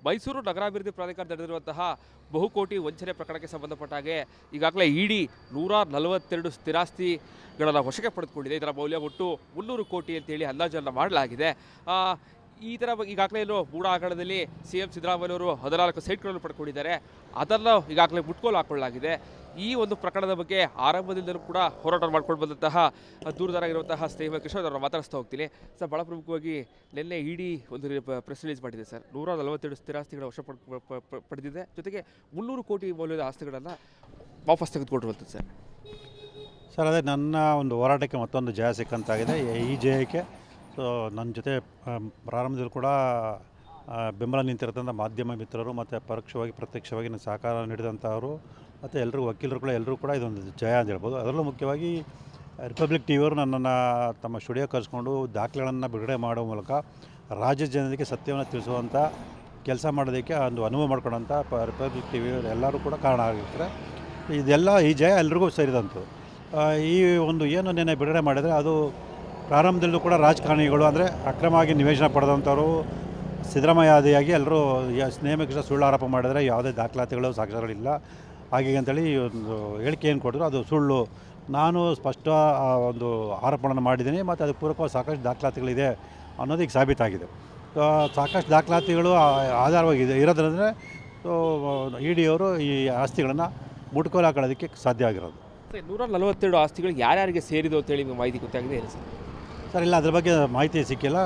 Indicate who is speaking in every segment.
Speaker 1: ಮೈಸೂರು ನಗರಾಭಿವೃದ್ಧಿ ಪ್ರಾಧಿಕಾರ ನಡೆದಿರುವಂತಹ ಬಹುಕೋಟಿ ವಂಚನೆ ಪ್ರಕರಣಕ್ಕೆ ಸಂಬಂಧಪಟ್ಟ ಹಾಗೆ ಈಗಾಗಲೇ ಇಡಿ 142 ಸ್ಥಿರಾಸ್ತಿಗಳನ್ನು ವಶಕ್ಕೆ ಪಡೆದುಕೊಂಡಿದೆ. ಇದರ ಮೌಲ್ಯ ಒಟ್ಟು 300 ಕೋಟಿ ಅಂತೇಳಿ ಅಂದಾಜನ್ನು ಮಾಡಲಾಗಿದೆ. ಈ ಥರ ಈಗಾಗಲೇ ಮೂಡ ಹಗರಣದಲ್ಲಿ CM ಸಿದ್ದರಾಮಯ್ಯವರು 14 ಸೈಟ್ಗಳನ್ನು ಪಡ್ಕೊಂಡಿದ್ದಾರೆ. ಅದನ್ನು ಈಗಾಗಲೇ ಮುಟ್ಕೋಲು ಹಾಕೊಳ್ಳಲಾಗಿದೆ. ಈ ಒಂದು ಪ್ರಕರಣದ ಬಗ್ಗೆ ಆರಂಭದಿಂದಲೂ ಕೂಡ ಹೋರಾಟ ಮಾಡ್ಕೊಂಡು ಬಂದಂತಹ ದೂರದಾರಾಗಿರುವಂತಹ ಸ್ನೇಹಿತ ಕಿಶೋರ್ ಅವರನ್ನು ಮಾತಾಡಿಸ್ತಾ ಹೋಗ್ತೀನಿ. ಸರ್, ಭಾಳ ಪ್ರಮುಖವಾಗಿ ನಿನ್ನೆ ಇಡಿ ಒಂದು ಪ್ರೆಸ್ ರಿಲೀಸ್ ಮಾಡಿದೆ ಸರ್. 142 ಸ್ಥಿರಾಸ್ತಿಗಳ ವಶ ಪಡೆದಿದೆ. ಜೊತೆಗೆ 300 ಕೋಟಿ ಮೌಲ್ಯದ ಆಸ್ತಿಗಳನ್ನು ವಾಪಸ್ ತೆಗೆದುಕೊಂಡಿರುವಂಥದ್ದು
Speaker 2: ಸರ್. ಅದೇ ನನ್ನ ಒಂದು ಹೋರಾಟಕ್ಕೆ ಮತ್ತೊಂದು ಜಯ ಸಿಕ್ಕಂತಾಗಿದೆ. ಈ ಜಯಕ್ಕೆ ನನ್ನ ಜೊತೆ ಪ್ರಾರಂಭದಲ್ಲಿ ಕೂಡ ಬೆಂಬಲ ನಿಂತಿರತಂಥ ಮಾಧ್ಯಮ ಮಿತ್ರರು ಮತ್ತು ಪರೋಕ್ಷವಾಗಿ ಪ್ರತ್ಯಕ್ಷವಾಗಿ ನನ್ನ ಸಹಕಾರ ನೀಡಿದಂಥವರು ಮತ್ತು ಎಲ್ಲರೂ ವಕೀಲರು ಕೂಡ ಎಲ್ಲರೂ ಕೂಡ ಇದೊಂದು ಜಯ ಅಂತ ಹೇಳ್ಬೋದು. ಅದರಲ್ಲೂ ಮುಖ್ಯವಾಗಿ ರಿಪಬ್ಲಿಕ್ ಟಿವಿಯವರು ನನ್ನನ್ನು ತಮ್ಮ ಸ್ಟುಡಿಯೋ ಕರೆಸ್ಕೊಂಡು ದಾಖಲೆಗಳನ್ನು ಬಿಡುಗಡೆ ಮಾಡುವ ಮೂಲಕ ರಾಜ್ಯ ಜನರಿಗೆ ಸತ್ಯವನ್ನು ತಿಳಿಸುವಂಥ ಕೆಲಸ ಮಾಡೋದಕ್ಕೆ ಒಂದು ಅನುವು ಮಾಡ್ಕೊಳ್ಳೋಂಥ ರಿಪಬ್ಲಿಕ್ ಟಿವಿಯವರು ಎಲ್ಲರೂ ಕೂಡ ಕಾರಣ ಆಗಿರ್ತಾರೆ. ಇದೆಲ್ಲ ಈ ಜಯ ಎಲ್ರಿಗೂ ಸೇರಿದಂಥದ್ದು. ಈ ಒಂದು ಏನು ನೆನ್ನೆ ಬಿಡುಗಡೆ ಮಾಡಿದರೆ ಅದು ಪ್ರಾರಂಭದಲ್ಲೂ ಕೂಡ ರಾಜಕಾರಣಿಗಳು ಅಂದರೆ ಅಕ್ರಮವಾಗಿ ನಿವೇಶನ ಪಡೆದಂಥವರು ಸಿದ್ದರಾಮಯ್ಯ ಆದಿಯಾಗಿ ಎಲ್ಲರೂ ನೇಮಕ ಸುಳ್ಳು ಆರೋಪ ಮಾಡಿದರೆ ಯಾವುದೇ ದಾಖಲಾತಿಗಳು ಸಾಕ್ಷ್ಯಗಳಿಲ್ಲ ಹಾಗೆ ಅಂತೇಳಿ ಒಂದು ಹೇಳಿಕೆ ಏನು ಕೊಟ್ಟರು ಅದು ಸುಳ್ಳು. ನಾನು ಸ್ಪಷ್ಟ ಒಂದು ಆರೋಪವನ್ನು ಮಾಡಿದ್ದೀನಿ ಮತ್ತು ಅದಕ್ಕೆ ಪೂರಕವಾಗಿ ಸಾಕಷ್ಟು ದಾಖಲಾತಿಗಳಿದೆ ಅನ್ನೋದು ಈಗ ಸಾಬೀತಾಗಿದೆ. ಸಾಕಷ್ಟು ದಾಖಲಾತಿಗಳು ಆಧಾರವಾಗಿದೆ ಇರೋದ್ರಿಂದ ಇಡಿಯವರು ಈ ಆಸ್ತಿಗಳನ್ನು ಮುಟ್ಕೋಲು ಹಾಕೊಳ್ಳೋದಕ್ಕೆ ಸಾಧ್ಯ ಆಗಿರೋದು.
Speaker 1: 142 ಆಸ್ತಿಗಳು ಯಾರ್ಯಾರಿಗೆ ಸೇರಿದು ಅಂತೇಳಿ ನಿಮಗೆ ಮಾಹಿತಿ ಗೊತ್ತಾಗಿದೆ ಏನು
Speaker 2: ಸರ್? ಇಲ್ಲ, ಅದ್ರ ಬಗ್ಗೆ ಮಾಹಿತಿ ಸಿಕ್ಕಿಲ್ಲ.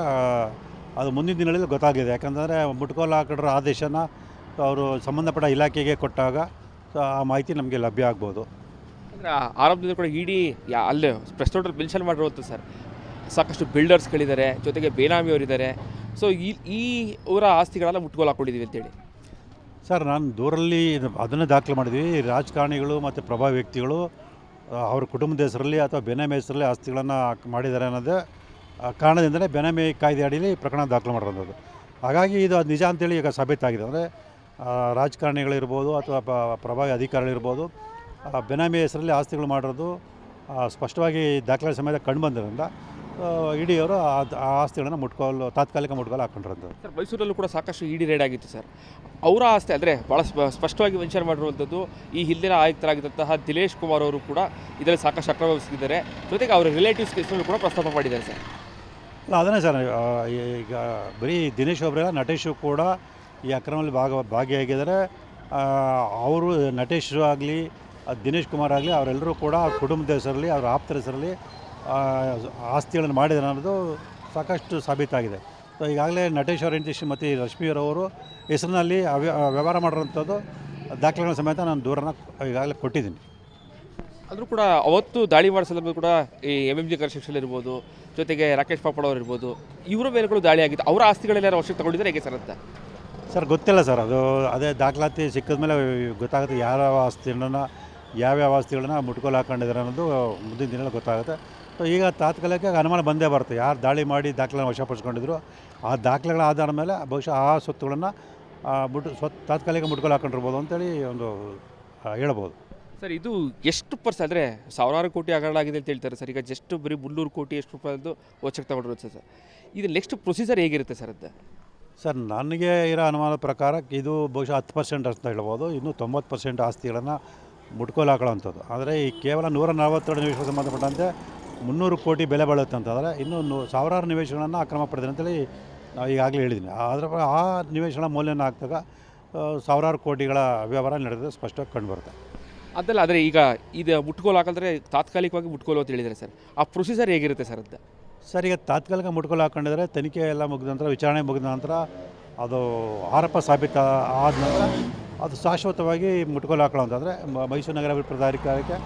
Speaker 2: ಅದು ಮುಂದಿನ ದಿನಗಳಲ್ಲಿ ಗೊತ್ತಾಗಿದೆ. ಯಾಕಂದರೆ ಮುಟ್ಕೋಲು ಹಾಕಿರೋ ಆದೇಶನ ಅವರು ಸಂಬಂಧಪಟ್ಟ ಇಲಾಖೆಗೆ ಕೊಟ್ಟಾಗ ಆ ಮಾಹಿತಿ ನಮಗೆ ಲಭ್ಯ ಆಗ್ಬೋದು.
Speaker 1: ಅಂದರೆ ಆರಂಭದಲ್ಲಿ ಕೂಡ ಇಡಿ ಅಲ್ಲೇ ಪ್ರೆಸ್ ನೋಟಲ್ಲಿ ಮೆನ್ಷನ್ ಮಾಡಿರುವಂಥ ಸರ್, ಸಾಕಷ್ಟು ಬಿಲ್ಡರ್ಸ್ಗಳಿದ್ದಾರೆ, ಜೊತೆಗೆ ಬೇನಾಮಿಯವರಿದ್ದಾರೆ. ಸೊ ಈ ಅವರ ಆಸ್ತಿಗಳೆಲ್ಲ ಮುಟ್ಕೋಲು ಹಾಕ್ಕೊಂಡಿದ್ದೀವಿ ಅಂತೇಳಿ
Speaker 2: ಸರ್, ನಾನು ದೂರಲ್ಲಿ ಅದನ್ನೇ ದಾಖಲೆ ಮಾಡಿದ್ವಿ. ರಾಜಕಾರಣಿಗಳು ಮತ್ತು ಪ್ರಭಾವಿ ವ್ಯಕ್ತಿಗಳು ಅವ್ರ ಕುಟುಂಬದ ಹೆಸರಲ್ಲಿ ಅಥವಾ ಬೆನಾಮಿ ಹೆಸರಲ್ಲಿ ಆಸ್ತಿಗಳನ್ನು ಮಾಡಿದ್ದಾರೆ ಅನ್ನೋದೇ ಕಾರಣದಿಂದಲೇ ಬೆನಾಮಿ ಕಾಯ್ದೆ ಅಡಿಯಲ್ಲಿ ಪ್ರಕರಣ ದಾಖಲೆ ಮಾಡಿರೋದು. ಹಾಗಾಗಿ ಇದು ಅದು ನಿಜ ಅಂತೇಳಿ ಈಗ ಸಾಬೀತಾಗಿದೆ. ಅಂದರೆ ರಾಜಕಾರಣಿಗಳಿರ್ಬೋದು ಅಥವಾ ಪ್ರಭಾವಿ ಅಧಿಕಾರಿಗಳಿರ್ಬೋದು ಬೆನಾಮಿ ಹೆಸರಲ್ಲಿ ಆಸ್ತಿಗಳು ಮಾಡಿರೋದು ಸ್ಪಷ್ಟವಾಗಿ ದಾಖಲೆ ಸಮೇತ ಕಂಡು ಬಂದಿರೋದ್ರಿಂದ ಇಡಿಯವರು ಆ ಆಸ್ತಿಗಳನ್ನು ತಾತ್ಕಾಲಿಕ ಮುಟ್ಕೋಲು ಹಾಕ್ಕೊಂಡಿರೋದು.
Speaker 1: ಸರ್, ಮೈಸೂರಲ್ಲೂ ಕೂಡ ಸಾಕಷ್ಟು ಇಡಿ ರೇಡ್ ಆಗಿತ್ತು ಸರ್. ಅವರ ಆಸ್ತಿ ಅಂದರೆ ಭಾಳ ಸ್ಪಷ್ಟವಾಗಿ ಮೆನ್ಷನ್ ಮಾಡಿರುವಂಥದ್ದು ಈ ಹಿಂದಿನ ಆಯುಕ್ತರಾಗಿದ್ದಂತಹ ದಿನೇಶ್ ಕುಮಾರ್ ಅವರು ಕೂಡ ಇದರಲ್ಲಿ ಸಾಕಷ್ಟು ಅಕ್ರಮವಾಗಿದ್ದಾರೆ. ಜೊತೆಗೆ ಅವರ ರಿಲೇಟಿವ್ಸ್ ಹೆಸರು ಕೂಡ ಪ್ರಸ್ತಾಪ ಮಾಡಿದ್ದಾರೆ ಸರ್.
Speaker 2: ಅಲ್ಲ, ಅದನ್ನೇ ಸರ್. ಈಗ ಬರೀ ದಿನೇಶ್ ಒಬ್ಬರಲ್ಲ, ನಟೇಶು ಕೂಡ ಈ ಅಕ್ರಮದಲ್ಲಿ ಭಾಗಿಯಾಗಿದ್ದಾರೆ. ಅವರು ನಟೇಶ್ ಆಗಲಿ ದಿನೇಶ್ ಕುಮಾರ್ ಆಗಲಿ ಅವರೆಲ್ಲರೂ ಕೂಡ ಕುಟುಂಬದ ಹೆಸರಲ್ಲಿ ಅವರ ಆಪ್ತರ ಹೆಸರಲ್ಲಿ ಆಸ್ತಿಗಳನ್ನು ಮಾಡಿದ್ದಾರೆ ಅನ್ನೋದು ಸಾಕಷ್ಟು ಸಾಬೀತಾಗಿದೆ. ಸೊ ಈಗಾಗಲೇ ನಟೇಶ್ ಅವರ ಹೆಂಡತಿ ಶ್ರೀಮತಿ ರಶ್ಮಿಯವರವರು ಹೆಸರಿನಲ್ಲಿ ವ್ಯವಹಾರ ಮಾಡಿರೋಂಥದ್ದು ದಾಖಲೆಗಳ ಸಮೇತ ನಾನು ದೂರನ ಈಗಾಗಲೇ ಕೊಟ್ಟಿದ್ದೀನಿ.
Speaker 1: ಆದರೂ ಕೂಡ ಅವತ್ತು ದಾಳಿ ಮಾಡೋ ಸಂದರ್ಭದಲ್ಲಿ ಕೂಡ ಈ MMG ಕನ್ಸ್ಟ್ರಕ್ಷನ್ ಇರ್ಬೋದು, ಜೊತೆಗೆ ರಾಕೇಶ್ ಪಾಪಡ್ ಅವರು ಇರ್ಬೋದು, ಇವರ ಮೇಲೆಗಳು ದಾಳಿ ಆಗಿತ್ತು. ಅವರ ಆಸ್ತಿಗಳೆಲ್ಲ ವಶಕ್ಕೆ ತಗೊಂಡಿದ್ದಾರೆ ಹೇಗೆ ಸರ್ ಅಂತ?
Speaker 2: ಸರ್, ಗೊತ್ತಿಲ್ಲ ಸರ್. ಅದು ಅದೇ ದಾಖಲಾತಿ ಸಿಕ್ಕಿದ ಮೇಲೆ ಗೊತ್ತಾಗುತ್ತೆ ಯಾವ್ಯಾವ ಆಸ್ತಿಗಳನ್ನ ಮುಟ್ಕೋಲು ಹಾಕೊಂಡಿದ್ದಾರೆ ಅನ್ನೋದು ಮುಂದಿನ ದಿನಗಳಲ್ಲಿ ಗೊತ್ತಾಗುತ್ತೆ. ಸೊ ಈಗ ತಾತ್ಕಾಲಿಕ ಅನುಮಾನ ಬಂದೇ ಬರುತ್ತೆ. ಯಾರು ದಾಳಿ ಮಾಡಿ ದಾಖಲೆಗಳನ್ನು ವಶಪಡಿಸ್ಕೊಂಡಿದ್ರು ಆ ದಾಖಲೆಗಳ ಆಧಾರದ ಮೇಲೆ ಬಹುಶಃ ಆ ಸ್ವತ್ತುಗಳನ್ನು ತಾತ್ಕಾಲಿಕ ಮುಟ್ಕೋಲು ಹಾಕೊಂಡಿರ್ಬೋದು ಅಂತೇಳಿ ಒಂದು ಹೇಳ್ಬೋದು.
Speaker 1: ಸರ್, ಇದು ಎಷ್ಟು ಪರ್ಸೆಂಟ್ ಅಂದರೆ ಸಾವಿರಾರು ಕೋಟಿ ಹಗರಣ ಆಗಿದೆ ಅಂತ ಹೇಳ್ತಾರೆ ಸರ್. ಈಗ ಜಸ್ಟ್ ಬರೀ 300 ಕೋಟಿ ಎಷ್ಟು ರೂಪಾಯಿದ್ದು ವಶಕ್ಕೆ ತಗೊಂಡಿರುತ್ತೆ ಸರ್. ಇದು ನೆಕ್ಸ್ಟ್ ಪ್ರೊಸೀಜರ್ ಹೇಗಿರುತ್ತೆ ಸರ್ ಅಂತ?
Speaker 2: ಸರ್, ನನಗೆ ಇರೋ ಅನುಮಾನದ ಪ್ರಕಾರ ಇದು ಬಹುಶಃ 10% ಅಂತ ಹೇಳ್ಬೋದು. ಇನ್ನೂ 90% ಆಸ್ತಿಗಳನ್ನು ಮುಟ್ಕೋಲು ಹಾಕೊಳ್ಳೋವಂಥದ್ದು. ಆದರೆ ಈ ಕೇವಲ 142 ನಿವೇಶನ ಸಂಬಂಧಪಟ್ಟಂತೆ 300 ಕೋಟಿ ಬೆಲೆ ಬಾಳುತ್ತೆ ಅಂತಂದರೆ ಇನ್ನೂ ಸಾವಿರಾರು ನಿವೇಶನಗಳನ್ನು ಅಕ್ರಮ ಪಡೆದಿದೆ ಅಂತೇಳಿ ನಾವು ಈಗಾಗಲೇ ಹೇಳಿದ್ದೀನಿ. ಅದರ ಆ ನಿವೇಶನ ಮೌಲ್ಯನ ಹಾಕಿದಾಗ ಸಾವಿರಾರು ಕೋಟಿಗಳ ವ್ಯವಹಾರ ನಡೆದ್ರೆ ಸ್ಪಷ್ಟವಾಗಿ ಕಂಡುಬರುತ್ತೆ.
Speaker 1: ಅದಲ್ಲ, ಆದರೆ ಈಗ ಇದು ಮುಟ್ಕೋಲು ಹಾಕಿದ್ರೆ ತಾತ್ಕಾಲಿಕವಾಗಿ ಮುಟ್ಕೋಲು ಅಂತ ಹೇಳಿದರೆ ಸರ್, ಆ ಪ್ರೊಸೀಜರ್ ಹೇಗಿರುತ್ತೆ ಸರ್ ಅಂತ?
Speaker 2: ಸರ್, ಈಗ ತಾತ್ಕಾಲಿಕ ಮುಟ್ಕೋಲು ಹಾಕೊಂಡಿದ್ರೆ ತನಿಖೆ ಎಲ್ಲ ಮುಗಿದ ನಂತರ, ವಿಚಾರಣೆ ಮುಗಿದ ನಂತರ ಅದು ಆರೋಪ ಸಾಬೀತು ಆದ ನಂತರ ಅದು ಶಾಶ್ವತವಾಗಿ ಮುಟ್ಕೋಲು ಹಾಕೊಳ್ಳೋಂತಂದರೆ ಮೈಸೂರು ನಗರಾಭಿವೃದ್ಧಿ ಪ್ರಾಧಿಕಾರಕ್ಕೆ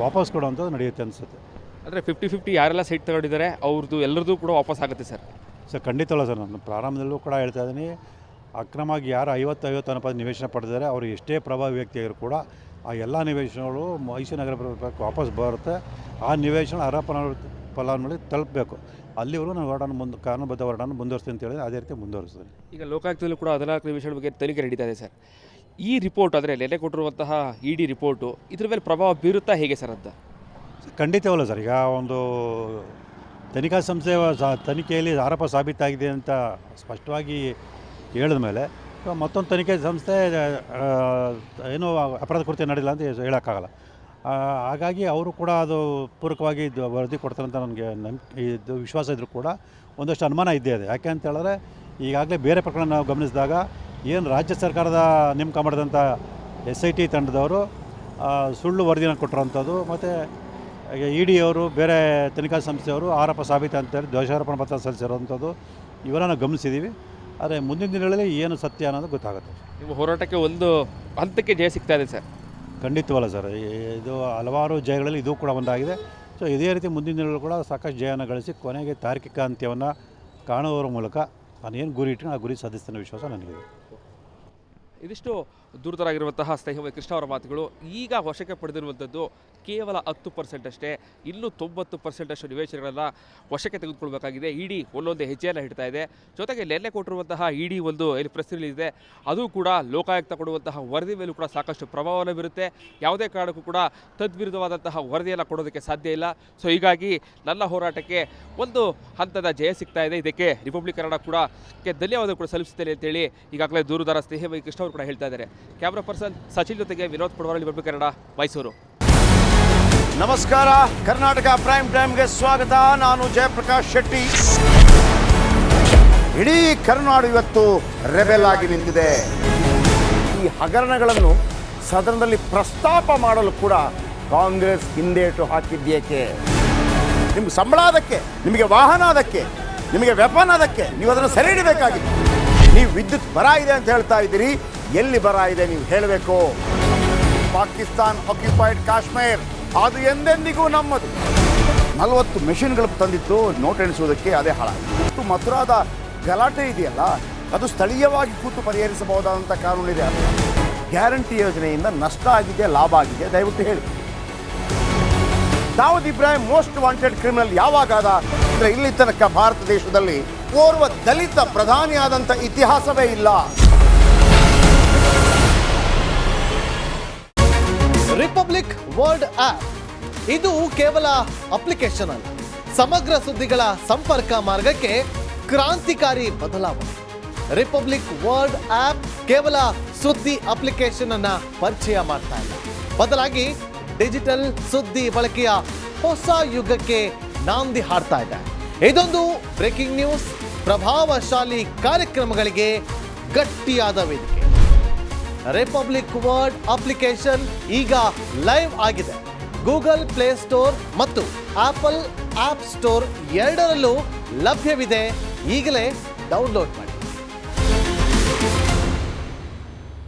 Speaker 2: ವಾಪಸ್ ಕೊಡುವಂಥದ್ದು ನಡೆಯುತ್ತೆ ಅನಿಸುತ್ತೆ.
Speaker 1: ಅಂದರೆ 50-50 ಯಾರೆಲ್ಲ ಸೈಟ್ ತಗೊಂಡಿದ್ದಾರೆ ಅವ್ರದ್ದು ಎಲ್ಲರದ್ದು ಕೂಡ ವಾಪಸ್ ಆಗುತ್ತೆ ಸರ್?
Speaker 2: Sir, ಖಂಡಿತವಲ್ಲ sir. ನಾನು ಪ್ರಾರಂಭದಲ್ಲೂ ಕೂಡ ಹೇಳ್ತಾ ಇದ್ದೀನಿ, ಅಕ್ರಮವಾಗಿ ಯಾರು 50 ಅನುಪಾತ ನಿವೇಶನ ಪಡೆದಿದ್ದಾರೆ ಅವರು ಎಷ್ಟೇ ಪ್ರಭಾವಿ ವ್ಯಕ್ತಿಯಾದರೂ ಕೂಡ ಆ ಎಲ್ಲ ನಿವೇಶನಗಳು ಮೈಸೂರು ನಗರ ವಾಪಸ್ ಬರುತ್ತೆ. ಆ ನಿವೇಶನ ಅರ್ಹ ಫಲಾನುಭವಿ ತಲುಪಬೇಕು. ಅಲ್ಲಿವರೆಗೂ ನಾನು ಕಾನೂನುಬದ್ಧ ಹೋರಾಟ ಮುಂದುವರಿಸ್ತೀನಿ ಅಂತ ಹೇಳಿದ್ರೆ ಅದೇ ರೀತಿ ಮುಂದುವರಿಸ್ತೀನಿ.
Speaker 1: ಈಗ ಲೋಕಾಯುಕ್ತದಲ್ಲೂ ಕೂಡ 14 ನಿವೇಶನದ ಬಗ್ಗೆ ತನಿಖೆ ನಡೀತಾ ಇದೆ ಸರ್. ಈ ರಿಪೋರ್ಟ್ ಅಂದರೆ ನೆನ್ನೆ ಕೊಟ್ಟಿರುವಂತಹ ಇಡಿ ರಿಪೋರ್ಟು ಇದ್ರ ಮೇಲೆ ಪ್ರಭಾವ ಬೀರುತ್ತಾ ಹೇಗೆ ಸರ್ ಅಂತ?
Speaker 2: ಖಂಡಿತವಲ್ಲ ಸರ್. ಈಗ ಒಂದು ತನಿಖಾ ಸಂಸ್ಥೆ ತನಿಖೆಯಲ್ಲಿ ಆರೋಪ ಸಾಬೀತಾಗಿದೆ ಅಂತ ಸ್ಪಷ್ಟವಾಗಿ ಹೇಳಿದ ಮೇಲೆ ಸೊ ಮತ್ತೊಂದು ತನಿಖೆ ಸಂಸ್ಥೆ ಏನೂ ಅಪರಾಧ ಕೃತ್ಯ ನಡೆದಿಲ್ಲ ಅಂತ ಹೇಳೋಕ್ಕಾಗಲ್ಲ. ಹಾಗಾಗಿ ಅವರು ಕೂಡ ಅದು ಪೂರಕವಾಗಿ ಇದು ವರದಿ ಕೊಡ್ತಾರೆ ಅಂತ ನನಗೆ ಇದು ವಿಶ್ವಾಸ ಇದ್ದರೂ ಕೂಡ ಒಂದಷ್ಟು ಅನುಮಾನ ಇದ್ದೇ ಇದೆ. ಯಾಕೆ ಅಂತ ಹೇಳಿದ್ರೆ ಈಗಾಗಲೇ ಬೇರೆ ಪ್ರಕರಣ ನಾವು ಗಮನಿಸಿದಾಗ ಏನು ರಾಜ್ಯ ಸರ್ಕಾರದ ನೇಮಕ ಮಾಡಿದಂಥ SIT ತಂಡದವರು ಸುಳ್ಳು ವರದಿಯನ್ನು ಕೊಟ್ಟಿರೋಂಥದ್ದು, ಮತ್ತು ED ಅವರು ಬೇರೆ ತನಿಖಾ ಸಂಸ್ಥೆಯವರು ಆರೋಪ ಸಾಬೀತು ಅಂತೇಳಿ ದೋಷಾರೋಪಣಾ ಪತ್ರ ಸಲ್ಲಿಸಿರೋವಂಥದ್ದು ಇವರನ್ನು ನಾವು ಗಮನಿಸಿದ್ದೀವಿ. ಆದರೆ ಮುಂದಿನ ದಿನಗಳಲ್ಲಿ ಏನು ಸತ್ಯ ಅನ್ನೋದು ಗೊತ್ತಾಗುತ್ತೆ.
Speaker 1: ನಿಮ್ಮ ಹೋರಾಟಕ್ಕೆ ಒಂದು ಹಂತಕ್ಕೆ ಜಯ ಸಿಗ್ತಾ ಇದೆ ಸರ್?
Speaker 2: ಖಂಡಿತವಲ್ಲ ಸರ್, ಇದು ಹಲವಾರು ಜಯಗಳಲ್ಲಿ ಇದು ಕೂಡ ಒಂದಾಗಿದೆ. ಸೊ ಇದೇ ರೀತಿ ಮುಂದಿನ ದಿನಗಳು ಕೂಡ ಸಾಕಷ್ಟು ಜಯವನ್ನು ಗಳಿಸಿ ಕೊನೆಗೆ ತಾರ್ಕಿಕ ಅಂತ್ಯವನ್ನು ಕಾಣುವ ಮೂಲಕ ನಾನು ಏನು ಗುರಿ ಇಟ್ಟು ಆ ಗುರಿ ಸಾಧಿಸ್ತೇನೆ ವಿಶ್ವಾಸ ನನಗಿದೆ.
Speaker 1: ಇದಿಷ್ಟು ದೂರದರಾಗಿರುವಂತಹ ಸ್ನೇಹಿತ ಕೃಷ್ಣ ಅವರ ಮಾತುಗಳು. ಈಗ ವಶಕ್ಕೆ ಪಡೆದಿರುವಂಥದ್ದು ಕೇವಲ 10% ಅಷ್ಟೇ. ಇನ್ನೂ 90% ಅಷ್ಟು ನಿವೇಶನಗಳನ್ನು ವಶಕ್ಕೆ ತೆಗೆದುಕೊಳ್ಬೇಕಾಗಿದೆ. ED ಒಂದೊಂದು ಹೆಜ್ಜೆಯನ್ನು ಇಡ್ತಾ ಇದೆ. ಜೊತೆಗೆ ನೆನ್ನೆ ಕೊಟ್ಟಿರುವಂತಹ ED ಒಂದು ಏನು ಪ್ರೆಸ್ ರಿಲೀಸ್ ಇದೆ, ಅದು ಕೂಡ ಲೋಕಾಯುಕ್ತ ಕೊಡುವಂತಹ ವರದಿ ಮೇಲೂ ಕೂಡ ಸಾಕಷ್ಟು ಪ್ರಭಾವವನ್ನು ಬೀರುತ್ತೆ. ಯಾವುದೇ ಕಾರಣಕ್ಕೂ ಕೂಡ ತದ್ವಿರುದ್ಧವಾದಂತಹ ವರದಿಯನ್ನು ಕೊಡೋದಕ್ಕೆ ಸಾಧ್ಯ ಇಲ್ಲ. ಸೊ ಹೀಗಾಗಿ ನನ್ನ ಹೋರಾಟಕ್ಕೆ ಒಂದು ಹಂತದ ಜಯ ಸಿಗ್ತಾ ಇದೆ. ಇದಕ್ಕೆ ರಿಪಬ್ಲಿಕ್ ಕನ್ನಡ ಕೂಡ ಧನ್ಯವಾದ ಕೂಡ ಸಲ್ಲಿಸುತ್ತೇನೆ ಅಂತೇಳಿ ಈಗಾಗಲೇ ದೂರದಾರ ಸ್ನೇಹಿತ ಕೃಷ್ಣ ಅವರು ಕೂಡ ಹೇಳ್ತಾ ಇದ್ದಾರೆ. ಕ್ಯಾಮ್ರಾ ಪರ್ಸನ್ ಸಚಿನ್ ಜೊತೆಗೆ ವಿನೋದ್ ಪಡವಾರ, ರಿಪಬ್ಲಿಕ್ ಕನ್ನಡ, ಮೈಸೂರು.
Speaker 3: ನಮಸ್ಕಾರ, ಕರ್ನಾಟಕ ಪ್ರೈಮ್ ಟೈಮ್ಗೆ ಸ್ವಾಗತ. ನಾನು ಜಯಪ್ರಕಾಶ್ ಶೆಟ್ಟಿ. ಇಡೀ ಕರ್ನಾಡು ಇವತ್ತು ರೆಬೆಲ್ ಆಗಿ ನಿಂತಿದೆ. ಈ ಹಗರಣಗಳನ್ನು ಸದನದಲ್ಲಿ ಪ್ರಸ್ತಾಪ ಮಾಡಲು ಕೂಡ ಕಾಂಗ್ರೆಸ್ ಹಿಂದೇಟು ಹಾಕಿದ್ದೇಕೆ? ನಿಮ್ಗೆ ಸಂಬಳ ಅದಕ್ಕೆ, ನಿಮಗೆ ವಾಹನ ಅದಕ್ಕೆ, ನಿಮಗೆ ವೆಪನ್ ಅದಕ್ಕೆ, ನೀವು ಅದನ್ನು ಸೆರೆ ಹಿಡಬೇಕಾಗಿತ್ತು. ನೀವು ವಿದ್ಯುತ್ ಬರ ಇದೆ ಅಂತ ಹೇಳ್ತಾ ಇದ್ದೀರಿ, ಎಲ್ಲಿ ಬರ ಇದೆ ನೀವು ಹೇಳಬೇಕು. ಪಾಕಿಸ್ತಾನ್ ಆಕ್ಯುಪೈಡ್ ಕಾಶ್ಮೀರ್ ಅದು ಎಂದೆಂದಿಗೂ ನಮ್ಮದು. 40 ಮೆಷಿನ್ಗಳು ತಂದಿತ್ತು ನೋಟ್ ಎಣಿಸುವುದಕ್ಕೆ, ಅದೇ ಹಾಳಾಯಿತು. ಮಥುರಾದ ಗಲಾಟೆ ಇದೆಯಲ್ಲ, ಅದು ಸ್ಥಳೀಯವಾಗಿ ಕೂತು ಪರಿಹರಿಸಬಹುದಾದಂಥ ಕಾನೂನಿದೆ. ಗ್ಯಾರಂಟಿ ಯೋಜನೆಯಿಂದ ನಷ್ಟ ಆಗಿದೆ, ಲಾಭ ಆಗಿದೆ, ದಯವಿಟ್ಟು ಹೇಳಿ. Dawood Ibrahim most wanted criminal ಯಾವಾಗಾದ ಅಂದರೆ ಇಲ್ಲಿ ತನಕ ಭಾರತ ದೇಶದಲ್ಲಿ ಓರ್ವ ದಲಿತ ಪ್ರಧಾನಿಯಾದಂಥ ಇತಿಹಾಸವೇ ಇಲ್ಲ.
Speaker 4: ರಿಪಬ್ಲಿಕ್ ವರ್ಲ್ಡ್ ಆಪ್ ಇದು ಕೇವಲ ಅಪ್ಲಿಕೇಶನ್ ಅಲ್ಲ, ಸಮಗ್ರ ಸುದ್ದಿಗಳ ಸಂಪರ್ಕ ಮಾರ್ಗಕ್ಕೆ ಕ್ರಾಂತಿಕಾರಿ ಬದಲಾವಣೆ. ರಿಪಬ್ಲಿಕ್ ವರ್ಲ್ಡ್ ಆಪ್ ಕೇವಲ ಸುದ್ದಿ ಅಪ್ಲಿಕೇಶನ್ ಅನ್ನ ಪರಿಚಯ ಮಾಡ್ತಾ ಇಲ್ಲ, ಬದಲಾಗಿ ಡಿಜಿಟಲ್ ಸುದ್ದಿ ಬಳಕೆಯ ಹೊಸ ಯುಗಕ್ಕೆ ನಾಂದಿ ಹಾಡ್ತಾ ಇದೆ. ಇದೊಂದು ಬ್ರೇಕಿಂಗ್ ನ್ಯೂಸ್, ಪ್ರಭಾವಶಾಲಿ ಕಾರ್ಯಕ್ರಮಗಳಿಗೆ ಗಟ್ಟಿಯಾದ ವೇದಿಕೆ. ರಿಪಬ್ಲಿಕ್ ವರ್ಲ್ಡ್ ಅಪ್ಲಿಕೇಶನ್ ಈಗ ಲೈವ್ ಆಗಿದೆ. ಗೂಗಲ್ ಪ್ಲೇ ಸ್ಟೋರ್ ಮತ್ತು ಆಪಲ್ ಆಪ್ ಸ್ಟೋರ್ ಎರಡರಲ್ಲೂ ಲಭ್ಯವಿದೆ. ಈಗಲೇ ಡೌನ್ಲೋಡ್ ಮಾಡಿ.